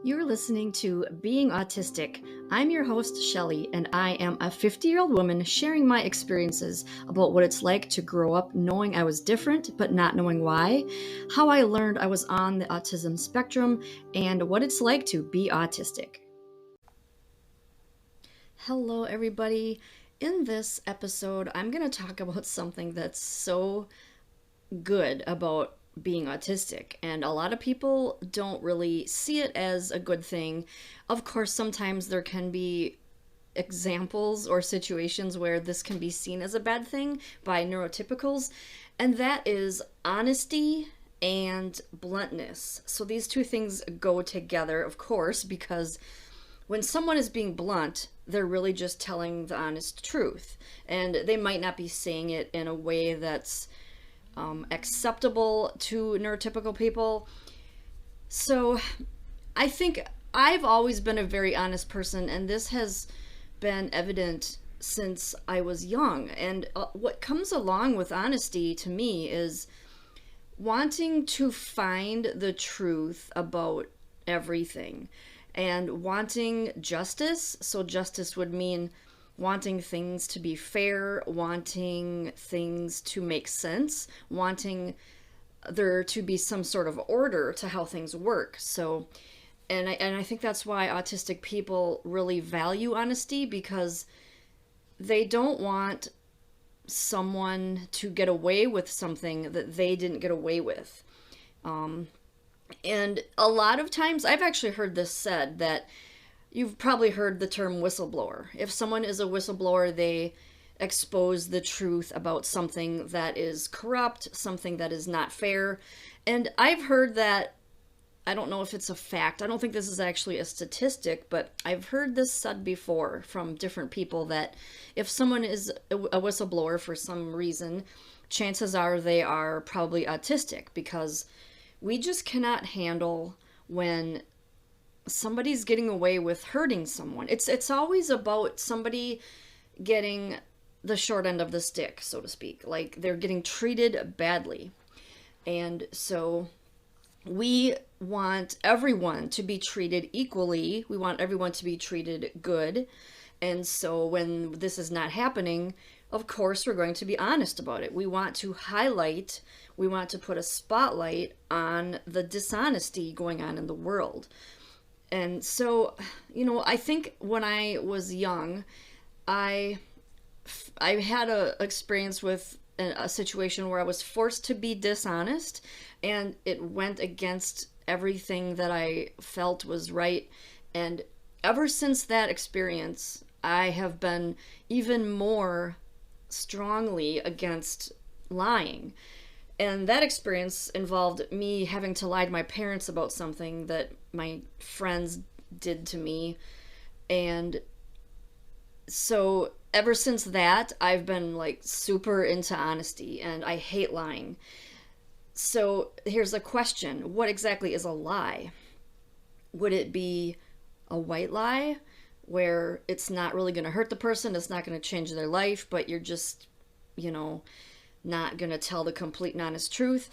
You're listening to Being Autistic. I'm your host, Shelly, and I am a 50-year-old woman sharing my experiences about what it's like to grow up knowing I was different but not knowing why, how I learned I was on the autism spectrum, and what it's like to be autistic. Hello, everybody. In this episode, I'm going to talk about something that's so good about being autistic, and a lot of people don't really see it as a good thing. Of course, sometimes there can be examples or situations where this can be seen as a bad thing by neurotypicals, and that is honesty and bluntness. So these two things go together, of course, because when someone is being blunt, they're really just telling the honest truth, and they might not be saying it in a way that's acceptable to neurotypical people. So I think I've always been a very honest person, and this has been evident since I was young. And what comes along with honesty to me is wanting to find the truth about everything and wanting justice. So justice would mean wanting things to be fair, wanting things to make sense, wanting there to be some sort of order to how things work. So, and I think that's why autistic people really value honesty, because they don't want someone to get away with something that they didn't get away with. And a lot of times, I've actually heard this said that you've probably heard the term whistleblower. If someone is a whistleblower, they expose the truth about something that is corrupt, something that is not fair. And I've heard that, I don't know if it's a fact, I don't think this is actually a statistic, but I've heard this said before from different people that if someone is a whistleblower for some reason, chances are they are probably autistic, because we just cannot handle when somebody's getting away with hurting someone. It's always about somebody getting the short end of the stick, so to speak. Like they're getting treated badly. And so we want everyone to be treated equally. We want everyone to be treated good. And so when this is not happening, of course, we're going to be honest about it. We want to highlight, we want to put a spotlight on the dishonesty going on in the world. And so, I think when I was young, I had a experience with a situation where I was forced to be dishonest, and it went against everything that I felt was right. And ever since that experience, I have been even more strongly against lying. And that experience involved me having to lie to my parents about something that my friends did to me. And so ever since that, I've been like super into honesty, and I hate lying. So here's a question. What exactly is a lie? Would it be a white lie where it's not really going to hurt the person, it's not going to change their life, but you're just, not going to tell the complete and honest truth?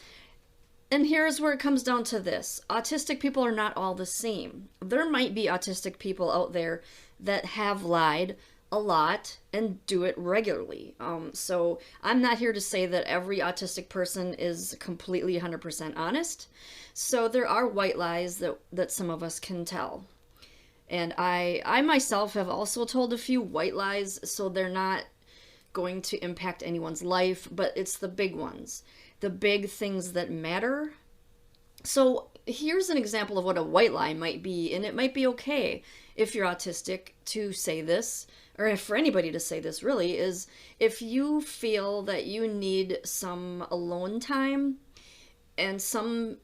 And here's where it comes down to this. Autistic people are not all the same. There might be autistic people out there that have lied a lot and do it regularly. So I'm not here to say that every autistic person is completely 100% honest. So there are white lies that some of us can tell. And I myself have also told a few white lies, so they're not going to impact anyone's life, but it's the big ones, the big things that matter. So here's an example of what a white lie might be, and it might be okay if you're autistic to say this, or for anybody to say this really, is if you feel that you need some alone time and some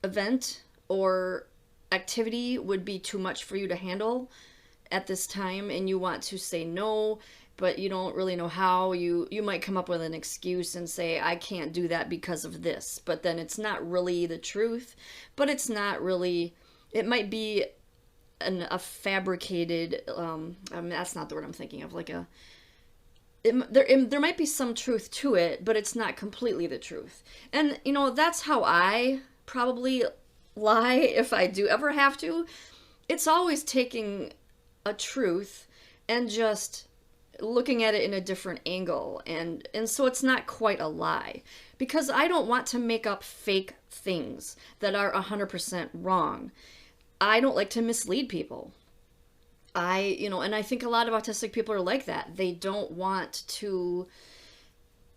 event or activity would be too much for you to handle at this time, and you want to say no, but you don't really know how, you might come up with an excuse and say, I can't do that because of this. But then it's not really the truth, but it's not really, it might be a fabricated, that's not the word I'm thinking of, like there might be some truth to it, but it's not completely the truth. And, that's how I probably lie if I do ever have to, it's always taking a truth and just looking at it in a different angle, and so it's not quite a lie, because I don't want to make up fake things that are 100% wrong. I don't like to mislead people. And I think a lot of autistic people are like that. They don't want to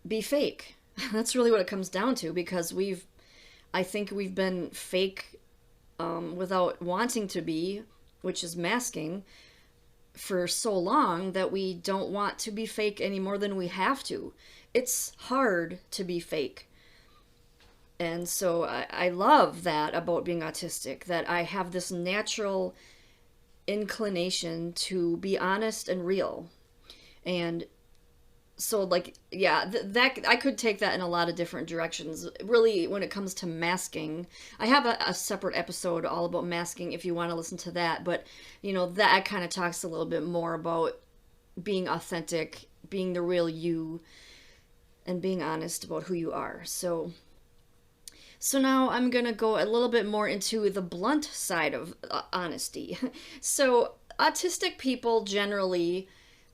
be fake. That's really what it comes down to, because I think we've been fake without wanting to be, which is masking, for so long that we don't want to be fake any more than we have to. It's hard to be fake. And so I love that about being autistic, that I have this natural inclination to be honest and real. And so, like, yeah, that I could take that in a lot of different directions. Really, when it comes to masking, I have a separate episode all about masking if you want to listen to that. But, that kind of talks a little bit more about being authentic, being the real you, and being honest about who you are. So now I'm going to go a little bit more into the blunt side of honesty. So autistic people generally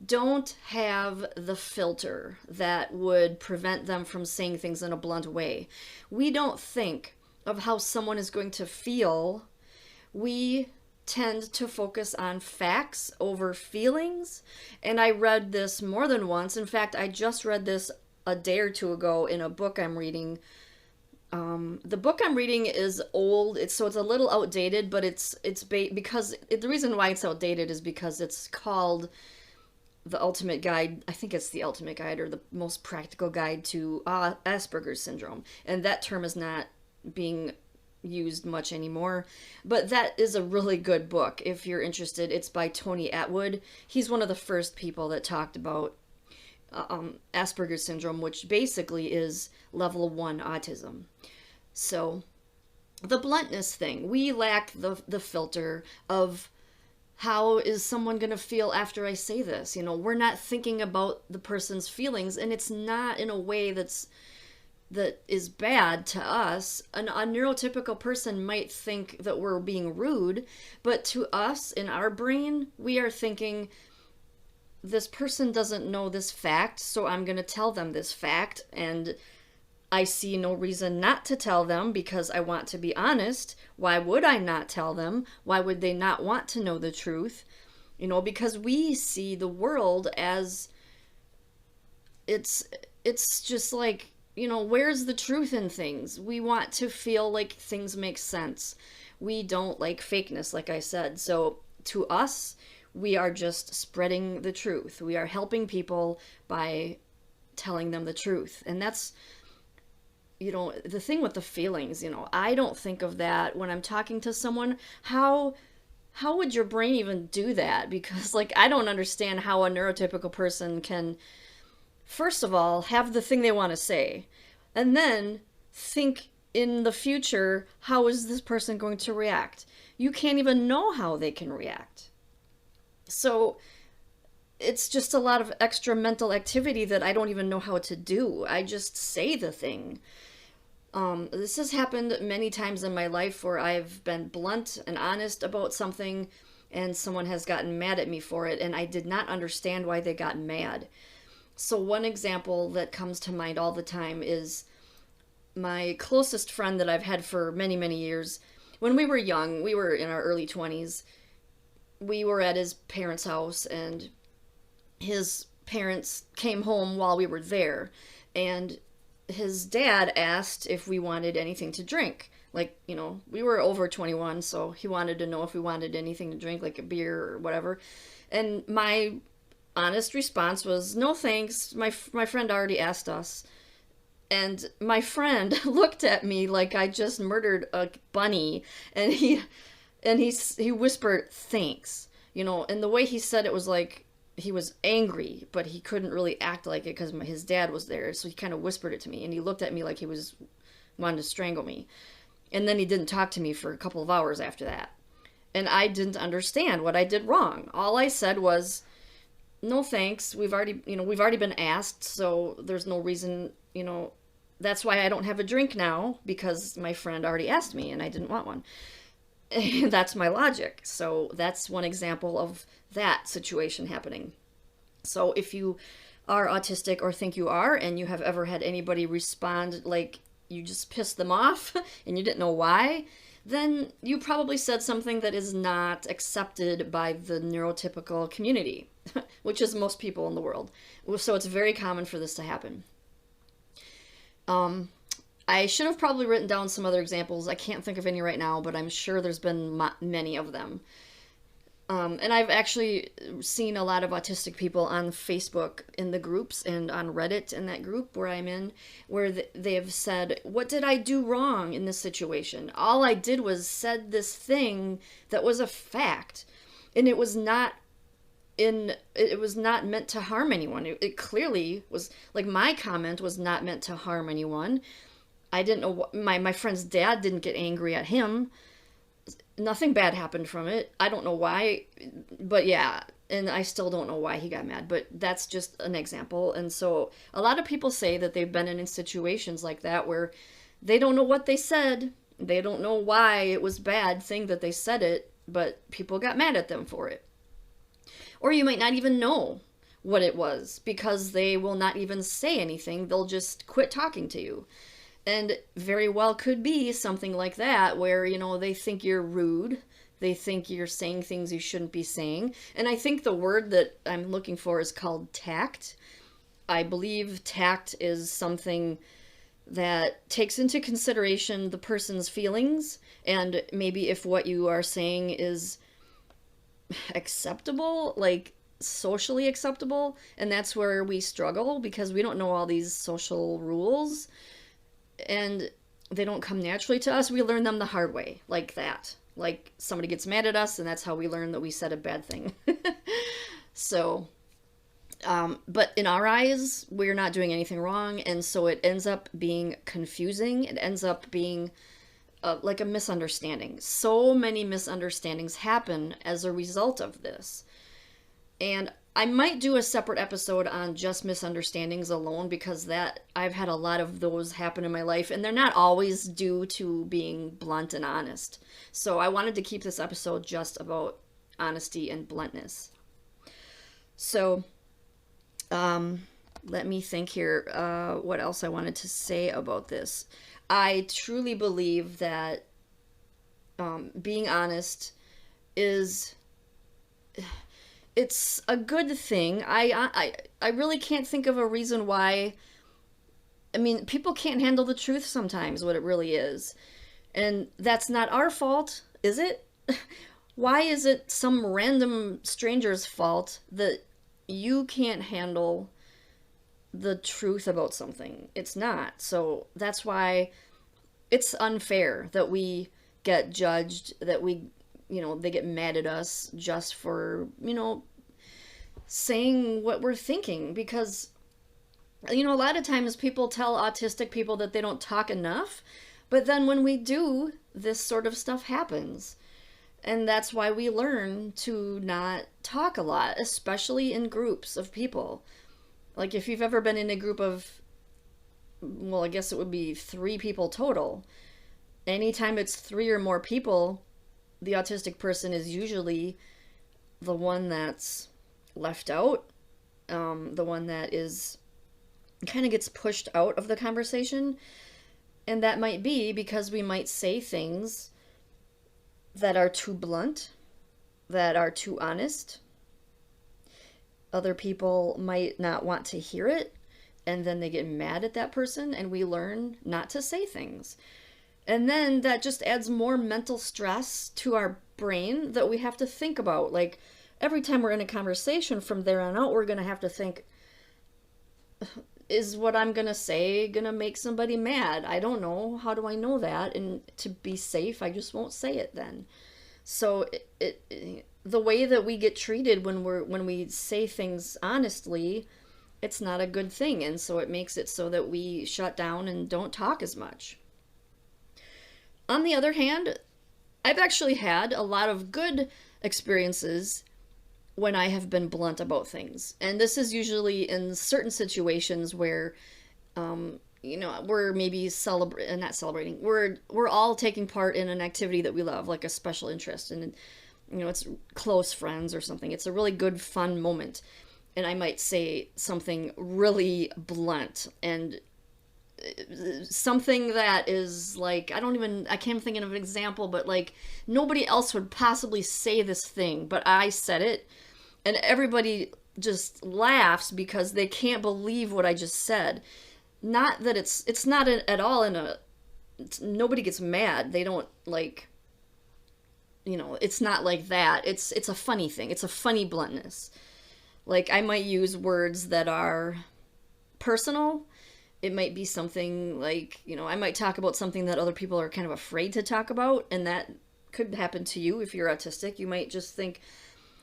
don't have the filter that would prevent them from saying things in a blunt way. We don't think of how someone is going to feel. We tend to focus on facts over feelings. And I read this more than once. In fact, I just read this a day or two ago in a book I'm reading. The book I'm reading is old, so it's a little outdated, but the reason why it's outdated is because it's called The Ultimate Guide. I think it's The Ultimate Guide, or The Most Practical Guide to Asperger's Syndrome, and that term is not being used much anymore. But that is a really good book if you're interested. It's by Tony Attwood. He's one of the first people that talked about Asperger's syndrome, which basically is level 1 autism. So the bluntness thing, we lack the filter of how is someone going to feel after I say this. We're not thinking about the person's feelings, and it's not in a way that is bad to us. A neurotypical person might think that we're being rude, but to us, in our brain, we are thinking, this person doesn't know this fact, so I'm going to tell them this fact, and I see no reason not to tell them because I want to be honest. Why would I not tell them? Why would they not want to know the truth? Because we see the world as it's just like, where's the truth in things? We want to feel like things make sense. We don't like fakeness, like I said. So to us, we are just spreading the truth. We are helping people by telling them the truth. And that's, the thing with the feelings, I don't think of that when I'm talking to someone. How would your brain even do that? Because, I don't understand how a neurotypical person can, first of all, have the thing they want to say, and then think in the future, how is this person going to react? You can't even know how they can react. So it's just a lot of extra mental activity that I don't even know how to do. I just say the thing. This has happened many times in my life where I've been blunt and honest about something, and someone has gotten mad at me for it, and I did not understand why they got mad. So one example that comes to mind all the time is my closest friend that I've had for many, many years. When we were young, we were in our early 20s, we were at his parents' house, and his parents came home while we were there, and his dad asked if we wanted anything to drink. We were over 21, so he wanted to know if we wanted anything to drink, like a beer or whatever. And my honest response was, no thanks, my friend already asked us. And my friend looked at me like I just murdered a bunny, and he whispered, thanks. And the way he said it was like he was angry, but he couldn't really act like it because his dad was there. So he kind of whispered it to me, and he looked at me like he was wanting to strangle me. And then he didn't talk to me for a couple of hours after that. And I didn't understand what I did wrong. All I said was, no thanks. We've already been asked, so there's no reason, That's why I don't have a drink now, because my friend already asked me and I didn't want one. That's my logic. So that's one example of that situation happening. So if you are autistic or think you are, and you have ever had anybody respond like you just pissed them off and you didn't know why, then you probably said something that is not accepted by the neurotypical community, which is most people in the world. So it's very common for this to happen. I should have probably written down some other examples. I can't think of any right now, but I'm sure there's been many of them. And I've actually seen a lot of autistic people on Facebook in the groups and on Reddit in that group where I'm in, where they have said, what did I do wrong in this situation? All I did was said this thing that was a fact, and it was not meant to harm anyone. It clearly was, like, my comment was not meant to harm anyone. I didn't know what, my friend's dad didn't get angry at him. Nothing bad happened from it. I don't know why, but yeah, and I still don't know why he got mad, but that's just an example. And so a lot of people say that they've been in situations like that where they don't know what they said. They don't know why it was a bad thing that they said it, but people got mad at them for it. Or you might not even know what it was, because they will not even say anything. They'll just quit talking to you. And very well could be something like that, where, they think you're rude. They think you're saying things you shouldn't be saying. And I think the word that I'm looking for is called tact. I believe tact is something that takes into consideration the person's feelings, and maybe if what you are saying is acceptable, like socially acceptable. And that's where we struggle, because we don't know all these social rules, and they don't come naturally to us. We learn them the hard way, like that. Like somebody gets mad at us, and that's how we learn that we said a bad thing. So, but in our eyes, we're not doing anything wrong, and so it ends up being confusing. It ends up being like a misunderstanding. So many misunderstandings happen as a result of this. And I might do a separate episode on just misunderstandings alone, because I've had a lot of those happen in my life, and they're not always due to being blunt and honest. So I wanted to keep this episode just about honesty and bluntness. So let me think here what else I wanted to say about this. I truly believe that being honest it's a good thing. I really can't think of a reason why. I mean, people can't handle the truth sometimes, what it really is. And that's not our fault, is it? Why is it some random stranger's fault that you can't handle the truth about something? It's not. So that's why it's unfair that we get judged, that they get mad at us just for, saying what we're thinking. Because, a lot of times people tell autistic people that they don't talk enough, but then when we do, this sort of stuff happens. And that's why we learn to not talk a lot, especially in groups of people. Like if you've ever been in a group of, well, I guess it would be 3 people total. Anytime it's 3 or more people, the autistic person is usually the one that's left out, the one that is kind of gets pushed out of the conversation. And that might be because we might say things that are too blunt, that are too honest. Other people might not want to hear it, and then they get mad at that person, and we learn not to say things. And then that just adds more mental stress to our brain that we have to think about. Like, every time we're in a conversation from there on out, we're going to have to think, is what I'm going to say going to make somebody mad? I don't know. How do I know that? And to be safe, I just won't say it then. So the way that we get treated when we say things honestly, it's not a good thing. And so it makes it so that we shut down and don't talk as much. On the other hand, I've actually had a lot of good experiences when I have been blunt about things. And this is usually in certain situations where we're maybe not celebrating. We're all taking part in an activity that we love, like a special interest, and it's close friends or something. It's a really good, fun moment, and I might say something really blunt and something that is like I can't think of an example, but like nobody else would possibly say this thing, but I said it, and everybody just laughs because they can't believe what I just said. Not that it's not at all nobody gets mad. They don't like, it's not like that. It's a funny thing. It's a funny bluntness. Like I might use words that are personal. It might be something like, I might talk about something that other people are kind of afraid to talk about, and that could happen to you if you're autistic. You might just think,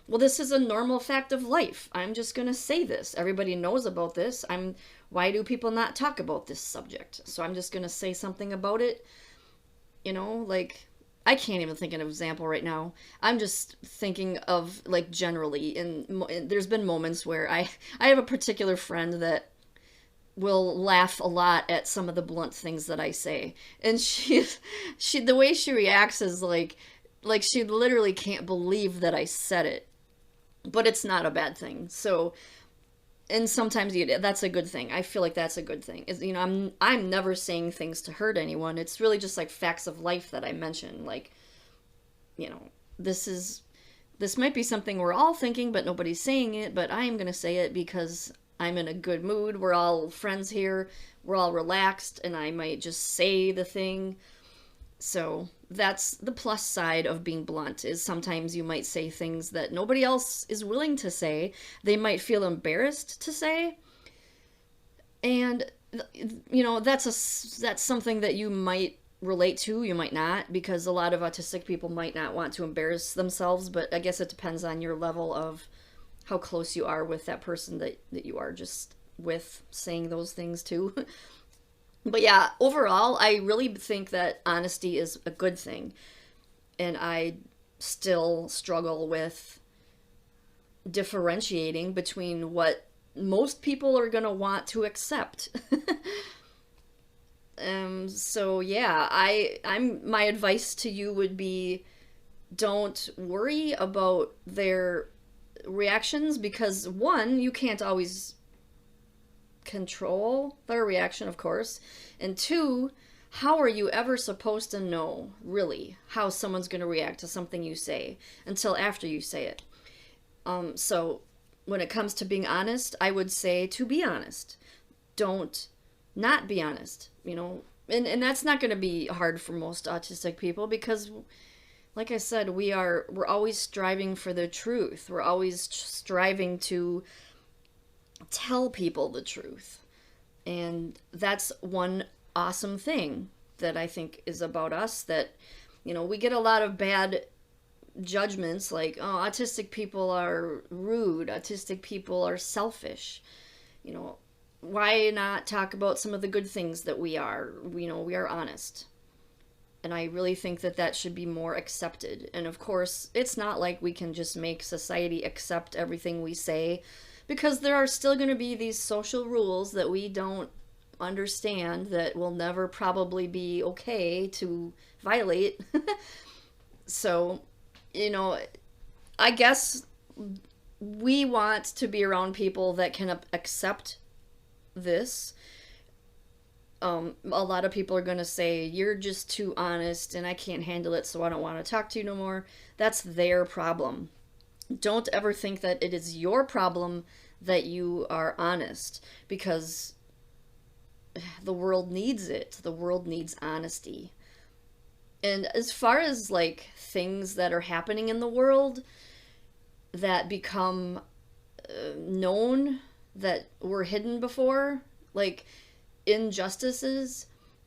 well, this is a normal fact of life. I'm just going to say this. Everybody knows about this. Why do people not talk about this subject? So I'm just going to say something about it. Like, I can't even think of an example right now. I'm just thinking of, like, generally, and there's been moments where I have a particular friend that will laugh a lot at some of the blunt things that I say. And she the way she reacts is like she literally can't believe that I said it. But it's not a bad thing. So, and sometimes that's a good thing. I feel like that's a good thing. I'm never saying things to hurt anyone. It's really just like facts of life that I mention. Like, this might be something we're all thinking, but nobody's saying it. But I am going to say it because I'm in a good mood. We're all friends here. We're all relaxed, and I might just say the thing. So that's the plus side of being blunt, is sometimes you might say things that nobody else is willing to say. They might feel embarrassed to say. And, that's something that you might relate to, you might not, because a lot of autistic people might not want to embarrass themselves, but I guess it depends on your level of how close you are with that person that you are just with saying those things to. But yeah, overall, I really think that honesty is a good thing. And I still struggle with differentiating between what most people are going to want to accept. So yeah, my advice to you would be, don't worry about their reactions, because one, you can't always control their reaction, of course, and two, how are you ever supposed to know really how someone's going to react to something you say until after you say it? So when it comes to being honest, I would say to be honest. Don't not be honest, and that's not going to be hard for most autistic people, because like I said, we're always striving for the truth. We're always striving to tell people the truth. And that's one awesome thing that I think is about us, that, we get a lot of bad judgments like, oh, autistic people are rude, autistic people are selfish. Why not talk about some of the good things that we are? We are honest. And I really think that should be more accepted. And of course, it's not like we can just make society accept everything we say, because there are still going to be these social rules that we don't understand that will never probably be okay to violate. So, I guess we want to be around people that can accept this. A lot of people are going to say, you're just too honest and I can't handle it, so I don't want to talk to you no more. That's their problem. Don't ever think that it is your problem that you are honest, because the world needs it. The world needs honesty. And as far as like things that are happening in the world that become known that were hidden before, like injustices,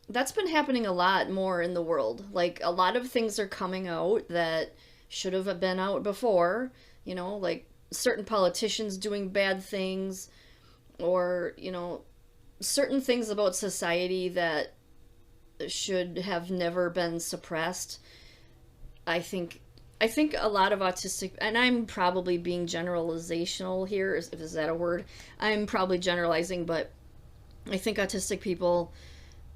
that's been happening a lot more in the world. Like a lot of things are coming out that should have been out before, like certain politicians doing bad things, or, certain things about society that should have never been suppressed. I think a lot of autistic, and I'm probably being generalizational here, is that a word? I'm probably generalizing, but I think autistic people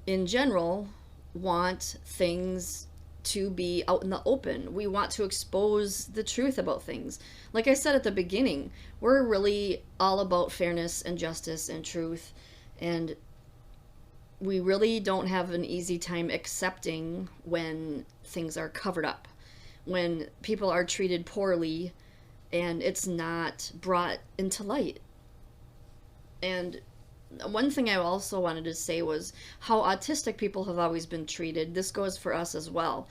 in general want things to be out in the open. We want to expose the truth about things. Like I said at the beginning, we're really all about fairness and justice and truth, and we really don't have an easy time accepting when things are covered up, when people are treated poorly and it's not brought into light. And one thing I also wanted to say was how autistic people have always been treated. This goes for us as well.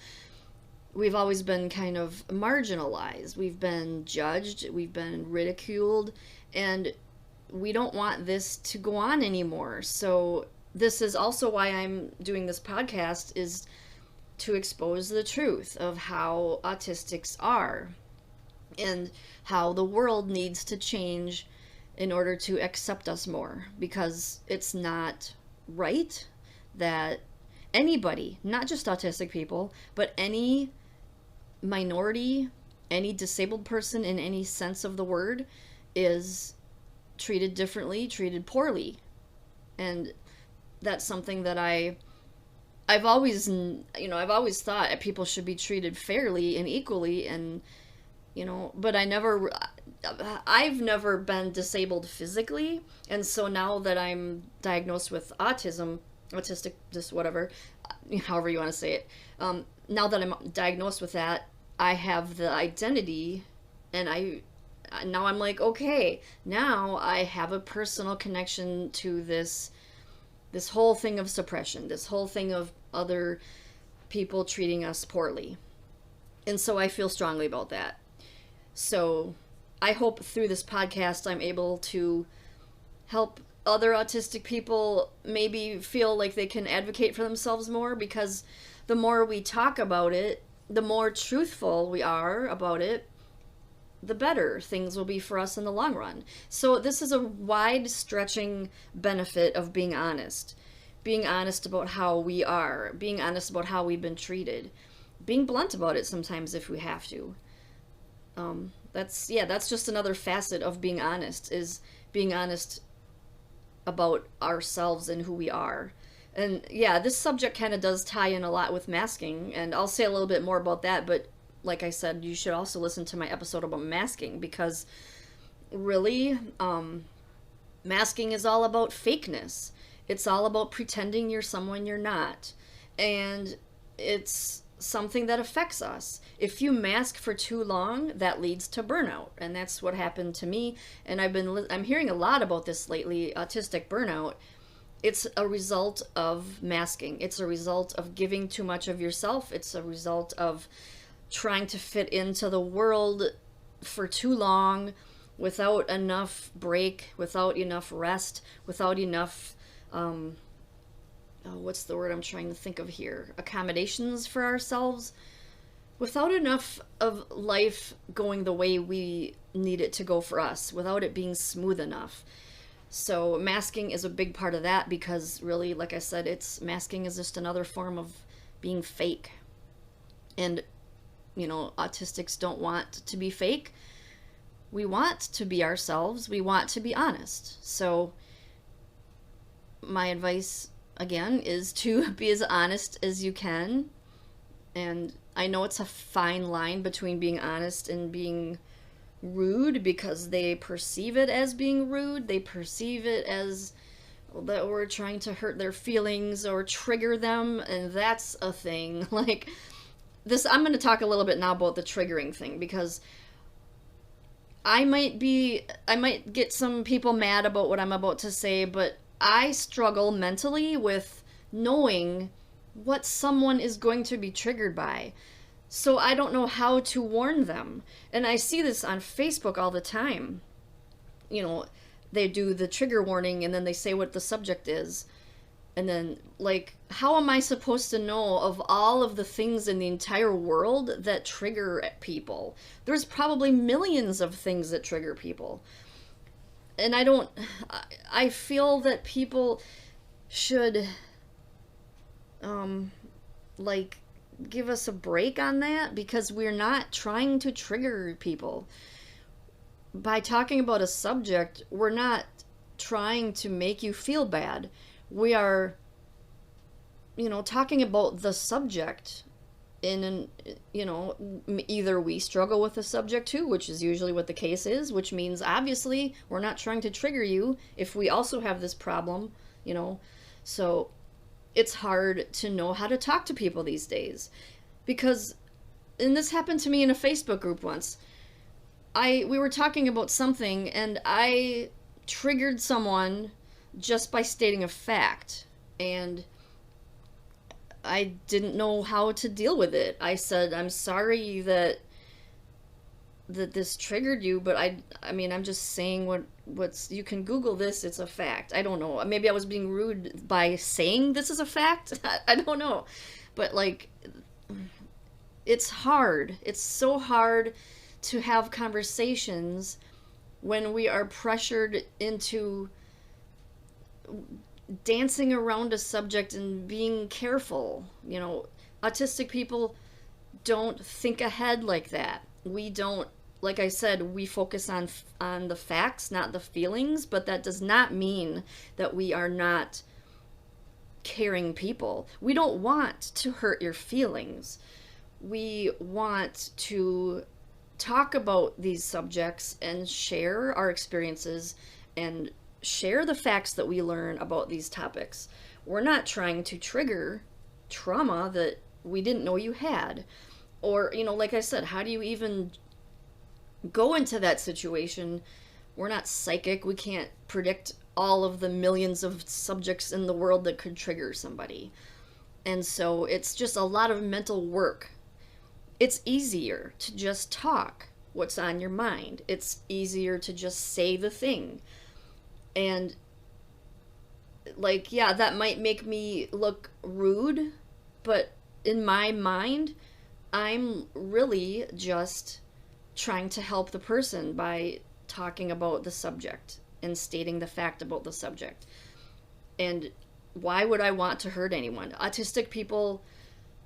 We've always been kind of marginalized. We've been judged, we've been ridiculed, and we don't want this to go on anymore. So this is also why I'm doing this podcast, is to expose the truth of how autistics are and how the world needs to change in order to accept us more, because it's not right that anybody, not just autistic people, but any minority, any disabled person in any sense of the word, is treated differently, treated poorly. And that's something that I've always thought people should be treated fairly and equally, and but I've never been disabled physically, and so now that I'm diagnosed with autistic, just whatever, however you want to say it, now that I'm diagnosed with that, I have the identity, and now I'm like, okay, now I have a personal connection to this whole thing of suppression, this whole thing of other people treating us poorly. And so I feel strongly about that. So I hope through this podcast I'm able to help other autistic people maybe feel like they can advocate for themselves more, because the more we talk about it, the more truthful we are about it, the better things will be for us in the long run. So this is a wide stretching benefit of being honest about how we are, being honest about how we've been treated, being blunt about it sometimes if we have to. That's just another facet of being honest, is being honest about ourselves and who we are. And yeah, this subject kind of does tie in a lot with masking, and I'll say a little bit more about that, but like I said, you should also listen to my episode about masking, because really, masking is all about fakeness. It's all about pretending you're someone you're not. And it's something that affects us. If you mask for too long, that leads to burnout, and that's what happened to me. And I'm hearing a lot about this lately, autistic burnout. It's a result of masking. It's a result of giving too much of yourself. It's a result of trying to fit into the world for too long, without enough break, without enough rest, without enough what's the word I'm trying to think of here? Accommodations for ourselves, without enough of life going the way we need it to go for us, without it being smooth enough. So masking is a big part of that, because really, like I said, masking is just another form of being fake. And autistics don't want to be fake. We want to be ourselves. We want to be honest. So my advice, again, is to be as honest as you can. And I know it's a fine line between being honest and being rude, because they perceive it as being rude. They perceive it as that we're trying to hurt their feelings or trigger them, and that's a thing. Like this, I'm going to talk a little bit now about the triggering thing, because I might get some people mad about what I'm about to say, but I struggle mentally with knowing what someone is going to be triggered by. So I don't know how to warn them. And I see this on Facebook all the time. They do the trigger warning and then they say what the subject is. And then, how am I supposed to know of all of the things in the entire world that trigger people? There's probably millions of things that trigger people. And I feel that people should, give us a break on that, because we're not trying to trigger people. By talking about a subject, we're not trying to make you feel bad. We are, talking about the subject in an, either we struggle with the subject too, which is usually what the case is, which means obviously we're not trying to trigger you if we also have this problem, So it's hard to know how to talk to people these days because, and this happened to me in a Facebook group once. We were talking about something and I triggered someone just by stating a fact, and I didn't know how to deal with it. I said, I'm sorry that this triggered you, but I mean, I'm just saying what's, you can Google this, it's a fact. I don't know. Maybe I was being rude by saying this is a fact. I don't know. But like, it's hard. It's so hard to have conversations when we are pressured into dancing around a subject and being careful. Autistic people don't think ahead like that. We don't, like I said, we focus on the facts, not the feelings, but that does not mean that we are not caring people. We don't want to hurt your feelings. We want to talk about these subjects and share our experiences and share the facts that we learn about these topics. We're not trying to trigger trauma that we didn't know you had. Or, like I said, how do you even go into that situation? We're not psychic. We can't predict all of the millions of subjects in the world that could trigger somebody. And so it's just a lot of mental work. It's easier to just talk what's on your mind. It's easier to just say the thing. And like, yeah, that might make me look rude, but in my mind, I'm really just trying to help the person by talking about the subject and stating the fact about the subject. And why would I want to hurt anyone? Autistic people,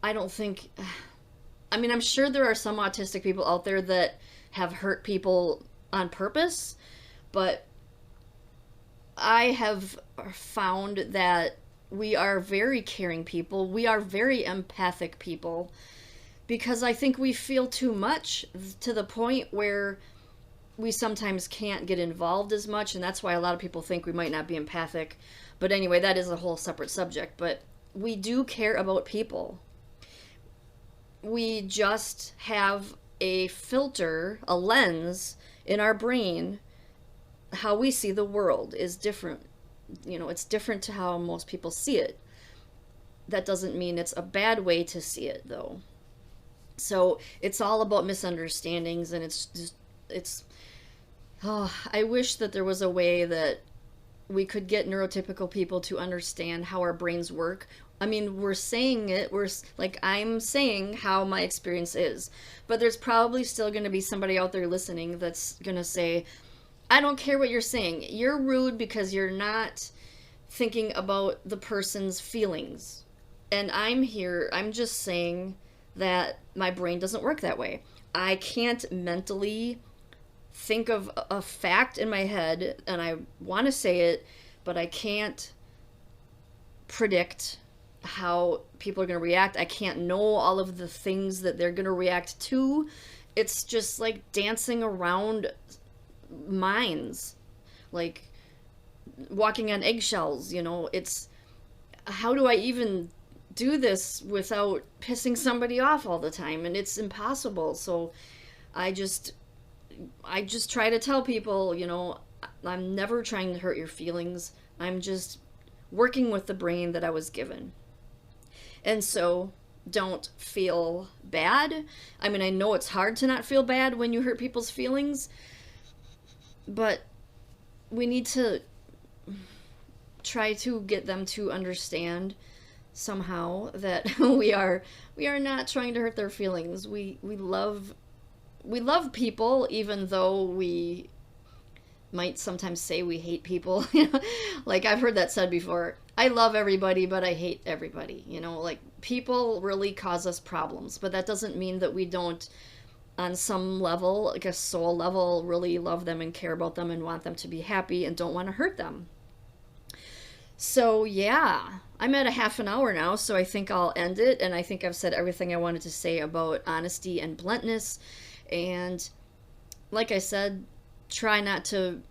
I don't think, I mean, I'm sure there are some autistic people out there that have hurt people on purpose, but I have found that we are very caring people. We are very empathic people because I think we feel too much to the point where we sometimes can't get involved as much, and that's why a lot of people think we might not be empathic. But anyway, that is a whole separate subject. But we do care about people. We just have a filter, a lens in our brain. How we see the world is different. It's different to how most people see it. That doesn't mean it's a bad way to see it, though. So it's all about misunderstandings, and I wish that there was a way that we could get neurotypical people to understand how our brains work. I mean, we're saying it, I'm saying how my experience is, but there's probably still going to be somebody out there listening that's going to say, I don't care what you're saying. You're rude because you're not thinking about the person's feelings. And I'm just saying that my brain doesn't work that way. I can't mentally think of a fact in my head, and I want to say it, but I can't predict how people are going to react. I can't know all of the things that they're going to react to. It's just like dancing around minds, like walking on eggshells. It's, how do I even do this without pissing somebody off all the time? And it's impossible. So I just try to tell people, I'm never trying to hurt your feelings. I'm just working with the brain that I was given. And so don't feel bad. I mean, I know it's hard to not feel bad when you hurt people's feelings, but we need to try to get them to understand somehow that we are not trying to hurt their feelings. We love people, even though we might sometimes say we hate people. Like I've heard that said before. I love everybody, but I hate everybody. Like people really cause us problems, but that doesn't mean that we don't on some level, like a soul level, really love them and care about them and want them to be happy and don't want to hurt them. So, yeah, I'm at a half an hour now, so I think I'll end it. And I think I've said everything I wanted to say about honesty and bluntness. And like I said, try not to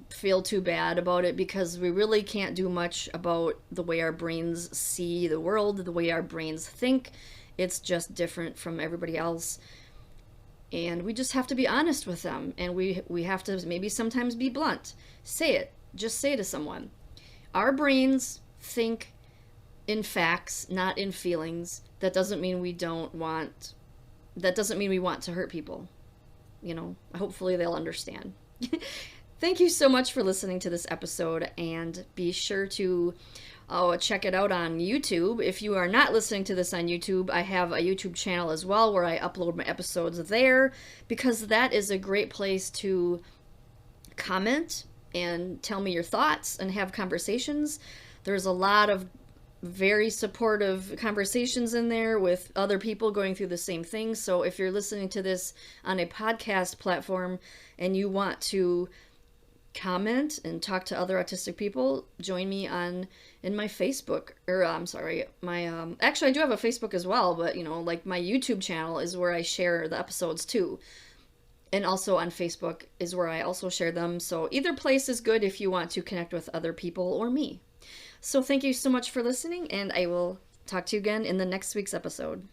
feel too bad about it because we really can't do much about the way our brains see the world, the way our brains think. It's just different from everybody else. And we just have to be honest with them. And we have to maybe sometimes be blunt. Say it. Just say to someone. Our brains think in facts, not in feelings. That doesn't mean we want to hurt people. Hopefully they'll understand. Thank you so much for listening to this episode, and be sure to check it out on YouTube. If you are not listening to this on YouTube, I have a YouTube channel as well where I upload my episodes there, because that is a great place to comment and tell me your thoughts and have conversations. There's a lot of very supportive conversations in there with other people going through the same thing. So if you're listening to this on a podcast platform and you want to comment and talk to other autistic people, join me in my Facebook, or I'm sorry, my actually I do have a Facebook as well, but like my YouTube channel is where I share the episodes too. And also on Facebook is where I also share them. So either place is good if you want to connect with other people or me. So thank you so much for listening, and I will talk to you again in the next week's episode.